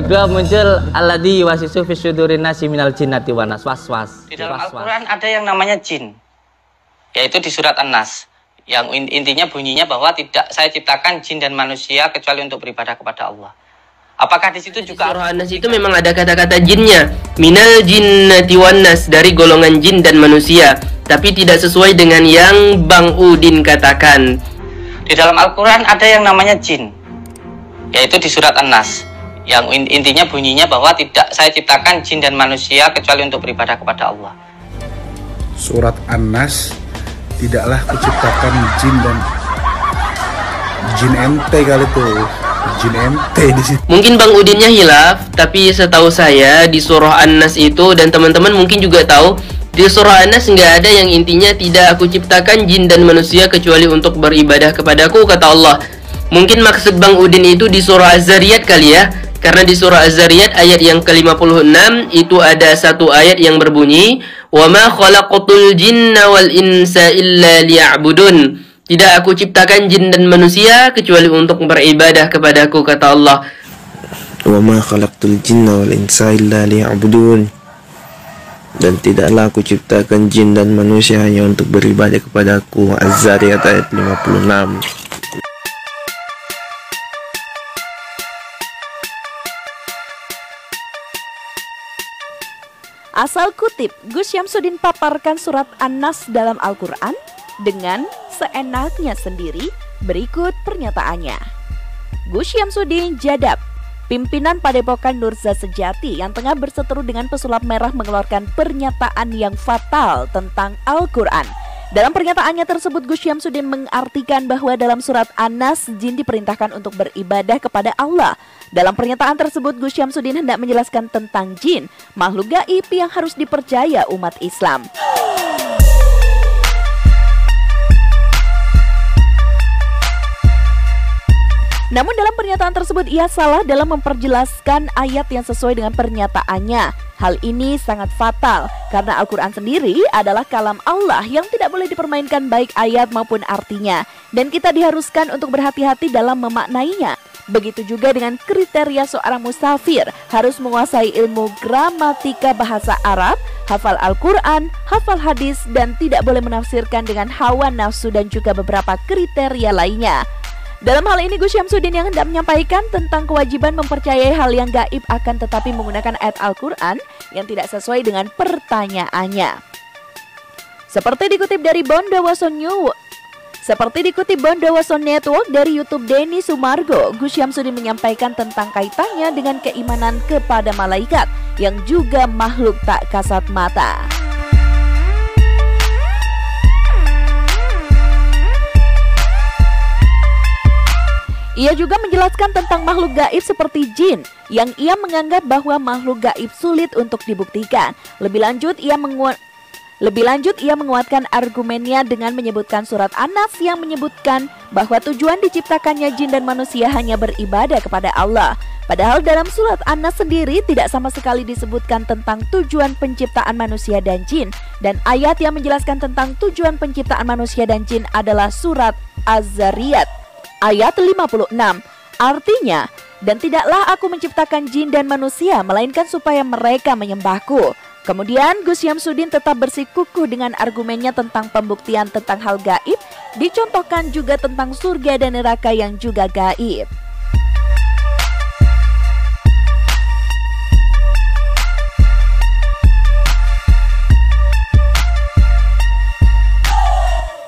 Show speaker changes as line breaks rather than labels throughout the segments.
kedua muncul alladzi wasisu fi sudurin nasi minal jinnati wan nas, waswas.
Di dalam Al-Qur'an ada yang namanya jin, yaitu di surat An-Nas, yang intinya bunyinya bahwa tidak saya ciptakan jin dan manusia kecuali untuk beribadah kepada Allah. Apakah di situ juga
surah An-Nas itu memang ada kata-kata jinnya, minal jinnati wan nas, dari golongan jin dan manusia, tapi tidak sesuai dengan yang Bang Udin katakan.
Di dalam Al-Qur'an ada yang namanya jin, yaitu di surat An-Nas, yang intinya bunyinya bahwa tidak saya ciptakan jin dan manusia kecuali untuk beribadah kepada Allah.
Surat An-Nas, tidaklah kuciptakan jin dan jin ente kali tuh, jin ente di situ.
Mungkin Bang Udinnya hilaf, tapi setahu saya di surah An-Nas itu, dan teman-teman mungkin juga tahu, di surah An-Nas nggak ada yang intinya tidak aku ciptakan jin dan manusia kecuali untuk beribadah kepadaku, kata Allah. Mungkin maksud Bang Udin itu di surah Az-Zariyat kali ya, karena di surah Az-Zariyat ayat yang ke-56 itu ada satu ayat yang berbunyi, wa ma khalaqatul jinna wal insa illa liya'budun. Tidak aku ciptakan jin dan manusia kecuali untuk beribadah kepadaku, kata Allah.
Wa ma khalaqtul jinna wal insa illa liya'budun. Dan tidaklah aku ciptakan jin dan manusia hanya untuk beribadah kepadaku. Az-Zariyat ayat 56.
Asal kutip, Gus Syamsuddin paparkan surat An-Nas dalam Al-Quran dengan seenaknya sendiri. Berikut pernyataannya. Gus Syamsuddin Jadab, pimpinan Padepokan Nurza Sejati yang tengah berseteru dengan pesulap merah, mengeluarkan pernyataan yang fatal tentang Al-Quran. Dalam pernyataannya tersebut, Gus Syamsuddin mengartikan bahwa dalam surat An-Nas, jin diperintahkan untuk beribadah kepada Allah. Dalam pernyataan tersebut, Gus Syamsuddin hendak menjelaskan tentang jin, makhluk gaib yang harus dipercaya umat Islam. Namun dalam pernyataan tersebut ia salah dalam memperjelaskan ayat yang sesuai dengan pernyataannya. Hal ini sangat fatal karena Al-Quran sendiri adalah kalam Allah yang tidak boleh dipermainkan baik ayat maupun artinya. Dan kita diharuskan untuk berhati-hati dalam memaknainya. Begitu juga dengan kriteria seorang musafir, harus menguasai ilmu gramatika bahasa Arab, hafal Al-Quran, hafal hadis, dan tidak boleh menafsirkan dengan hawa nafsu dan juga beberapa kriteria lainnya. Dalam hal ini Gus Syamsuddin yang hendak menyampaikan tentang kewajiban mempercayai hal yang gaib, akan tetapi menggunakan ayat Al-Quran yang tidak sesuai dengan pertanyaannya. Seperti dikutip dari Bondowoso Network dari YouTube Denny Sumargo, Gus Syamsuddin menyampaikan tentang kaitannya dengan keimanan kepada malaikat yang juga makhluk tak kasat mata. Ia juga menjelaskan tentang makhluk gaib seperti jin, yang ia menganggap bahwa makhluk gaib sulit untuk dibuktikan. Lebih lanjut, ia menguatkan argumennya dengan menyebutkan surat An-Nas yang menyebutkan bahwa tujuan diciptakannya jin dan manusia hanya beribadah kepada Allah. Padahal dalam surat An-Nas sendiri tidak sama sekali disebutkan tentang tujuan penciptaan manusia dan jin. Dan ayat yang menjelaskan tentang tujuan penciptaan manusia dan jin adalah surat Az-Zariyat ayat 56. Artinya, dan tidaklah aku menciptakan jin dan manusia melainkan supaya mereka menyembahku. Kemudian Gus Syamsuddin tetap bersikukuh dengan argumennya tentang pembuktian tentang hal gaib, dicontohkan juga tentang surga dan neraka yang juga gaib.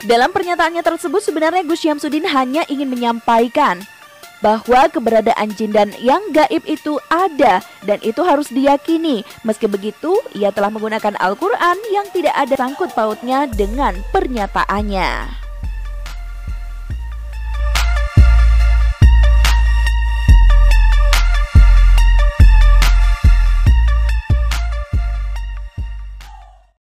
Dalam pernyataannya tersebut sebenarnya Gus Syamsuddin hanya ingin menyampaikan bahwa keberadaan jin dan yang gaib itu ada dan itu harus diyakini. Meski begitu, ia telah menggunakan Al-Quran yang tidak ada sangkut pautnya dengan pernyataannya.